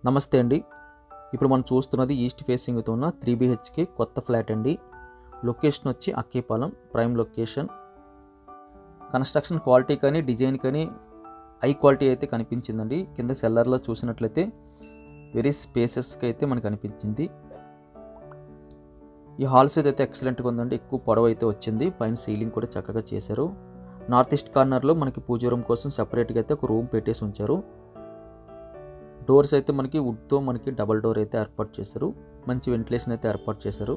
నమస్తే అండి. ఇప్పుడు మనం చూస్తున్నది ఈస్ట్ ఫేసింగ్తో ఉన్న 3 BHK కొత్త ఫ్లాట్ అండి. లొకేషన్ వచ్చి Akkepalem prime location. Construction quality కానీ డిజైన్ కానీ హై క్వాలిటీ అయితే కనిపించిందండి. కింద సెల్లర్లో చూసినట్లయితే వెరీ స్పేసెస్గా అయితే మనకు అనిపించింది. ఈ హాల్స్ అయితే ఎక్సలెంట్గా ఉందండి. ఎక్కువ పొడవు అయితే వచ్చింది. పైన సీలింగ్ కూడా చక్కగా చేశారు. నార్త్ ఈస్ట్ కార్నర్లో మనకి పూజ రూమ్ కోసం సెపరేట్గా అయితే ఒక రూమ్ పెట్టేసి ఉంచారు. డోర్స్ అయితే మనకి వుడ్తో మనకి డబల్ డోర్ అయితే ఏర్పాటు చేశారు. మంచి వెంటిలేషన్ అయితే ఏర్పాటు చేశారు.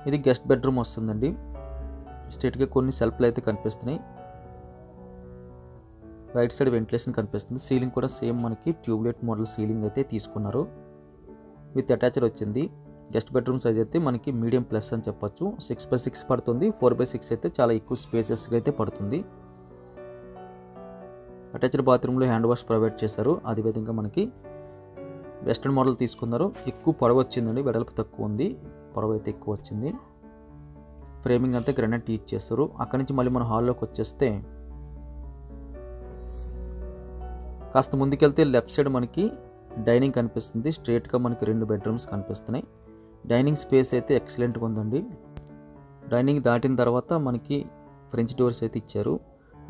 ఇది గెస్ట్ బెడ్రూమ్ వస్తుందండి. స్ట్రైట్గా కొన్ని సెల్ఫ్లు అయితే కనిపిస్తున్నాయి. రైట్ సైడ్ వెంటిలేషన్ కనిపిస్తుంది. సీలింగ్ కూడా సేమ్ మనకి ట్యూబ్లైట్ మోడల్ సీలింగ్ అయితే తీసుకున్నారు. విత్ అటాచ్డ్ వచ్చింది. గెస్ట్ బెడ్రూమ్ సైజ్ అయితే మనకి మీడియం ప్లస్ అని చెప్పొచ్చు. 6x6 పడుతుంది. 4x6 అయితే చాలా ఎక్కువ స్పేసెస్గా అయితే పడుతుంది. అటాచ్డ్ బాత్రూంలో హ్యాండ్ వాష్ ప్రొవైడ్ చేశారు. అదేవిధంగా మనకి వెస్టర్న్ మోడల్ తీసుకున్నారు. ఎక్కువ పొడవు వచ్చిందండి. వెడల్పు తక్కువ ఉంది, పొడవు అయితే ఎక్కువ వచ్చింది. ఫ్రేమింగ్ అంతా గ్రానైట్ యూజ్ చేస్తారు. అక్కడి నుంచి మళ్ళీ మన హాల్లోకి వచ్చేస్తే కాస్త ముందుకెళ్తే లెఫ్ట్ సైడ్ మనకి డైనింగ్ కనిపిస్తుంది. స్ట్రైట్గా మనకి 2 బెడ్రూమ్స్ కనిపిస్తున్నాయి. డైనింగ్ స్పేస్ అయితే ఎక్సలెంట్గా ఉందండి. డైనింగ్ దాటిన తర్వాత మనకి ఫ్రెంచ్ డోర్స్ అయితే ఇచ్చారు.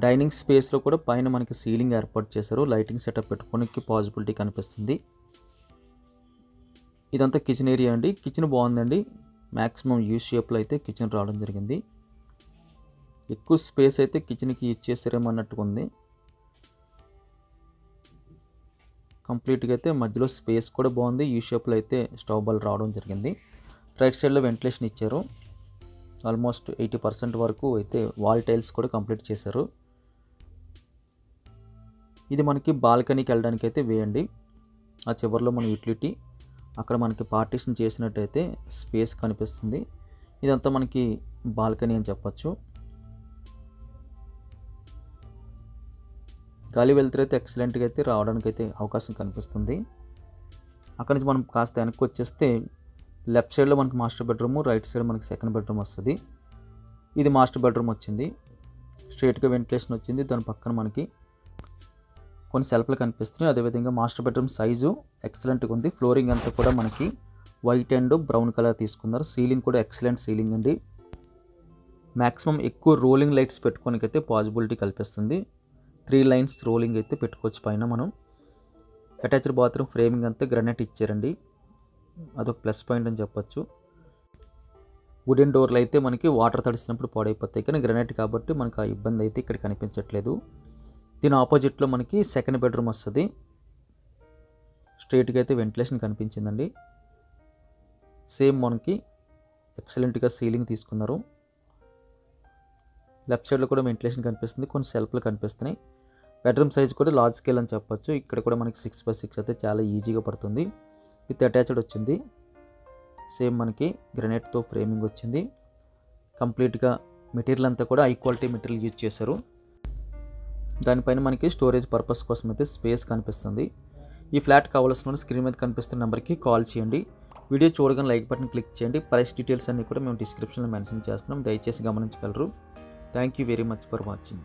డైనింగ్ స్పేస్లో కూడా పైన మనకి సీలింగ్ ఏర్పాటు చేశారు. లైటింగ్ సెటప్ పెట్టుకోవడానికి పాసిబిలిటీ కనిపిస్తుంది. ఇదంతా కిచెన్ ఏరియా అండి. కిచెన్ బాగుందండి. మ్యాక్సిమం యూ షేప్లో అయితే కిచెన్ రావడం జరిగింది. ఎక్కువ స్పేస్ అయితే కిచెన్కి యూజ్ చేసారేమో అన్నట్టుగా ఉంది. కంప్లీట్గా అయితే మధ్యలో స్పేస్ కూడా బాగుంది. యూ షేప్లో అయితే స్టవ్ బాల్ రావడం జరిగింది. రైట్ సైడ్లో వెంటిలేషన్ ఇచ్చారు. ఆల్మోస్ట్ 80% వరకు అయితే వాల్ టైల్స్ కూడా కంప్లీట్ చేశారు. ఇది మనకి బాల్కనీకి వెళ్ళడానికి అయితే వేయండి. ఆ చివరిలో మన యూటిలిటీ, అక్కడ మనకి పార్టీషన్ చేసినట్టయితే స్పేస్ కనిపిస్తుంది. ఇదంతా మనకి బాల్కనీ అని చెప్పచ్చు. గాలి వెళ్తురు అయితే ఎక్సలెంట్గా అయితే రావడానికి అయితే అవకాశం కనిపిస్తుంది. అక్కడి నుంచి మనం కాస్త వెనక్కి వచ్చేస్తే లెఫ్ట్ సైడ్లో మనకి మాస్టర్ బెడ్రూమ్, రైట్ సైడ్ మనకి సెకండ్ బెడ్రూమ్ వస్తుంది. ఇది మాస్టర్ బెడ్రూమ్ వచ్చింది. స్ట్రైట్గా వెంటిలేషన్ వచ్చింది. దాని పక్కన మనకి కొన్ని సెల్ఫ్లు కనిపిస్తున్నాయి. అదేవిధంగా మాస్టర్ బెడ్రూమ్ సైజు ఎక్సలెంట్గా ఉంది. ఫ్లోరింగ్ అంతా కూడా మనకి వైట్ అండ్ బ్రౌన్ కలర్ తీసుకున్నారు. సీలింగ్ కూడా ఎక్సలెంట్ సీలింగ్ అండి. మ్యాక్సిమం ఎక్కువ రోలింగ్ లైట్స్ పెట్టుకోవడానికి అయితే పాసిబిలిటీ కల్పిస్తుంది. 3 లైన్స్ రోలింగ్ అయితే పెట్టుకోవచ్చు పైన మనం. అటాచ్డ్ బాత్రూమ్ ఫ్రేమింగ్ అంతా గ్రానైట్ ఇచ్చారండి. అదొక ప్లస్ పాయింట్ అని చెప్పొచ్చు. వుడెన్ డోర్లు అయితే మనకి వాటర్ తడిసినప్పుడు పాడైపోతాయి, కానీ గ్రానైట్ కాబట్టి మనకు ఆ ఇబ్బంది అయితే ఇక్కడ కనిపించట్లేదు. దీని ఆపోజిట్లో మనకి సెకండ్ బెడ్రూమ్ వస్తుంది. స్ట్రైట్గా అయితే వెంటిలేషన్ కనిపించిందండి. సేమ్ మనకి ఎక్సలెంట్గా సీలింగ్ తీసుకున్నారు. లెఫ్ట్ సైడ్లో కూడా వెంటిలేషన్ కనిపిస్తుంది. కొన్ని సెల్ఫ్లు కనిపిస్తున్నాయి. బెడ్రూమ్ సైజ్ కూడా లార్జ్ స్కేల్ అని చెప్పొచ్చు. ఇక్కడ కూడా మనకి 6x6 అయితే చాలా ఈజీగా పడుతుంది. విత్ అటాచ్డ్ వచ్చింది. సేమ్ మనకి గ్రానైట్తో ఫ్రేమింగ్ వచ్చింది. కంప్లీట్గా మెటీరియల్ అంతా కూడా హై క్వాలిటీ మెటీరియల్ యూజ్ చేశారు. దానిపైన మనకి స్టోరేజ్ పర్పస్ కోసం అయితే స్పేస్ కనిపిస్తుంది. ఈ ఫ్లాట్ కావాల్సిన స్క్రీన్ మీద కనిపిస్తున్న నెంబర్కి కాల్ చేయండి. వీడియో చూడగానే లైక్ బటన్ క్లిక్ చేయండి. ప్రైస్ డీటెయిల్స్ అన్నీ కూడా మేము డిస్క్రిప్షన్లో మెన్షన్ చేస్తున్నాం. దయచేసి గమనించగలరు. Thank you very much for watching.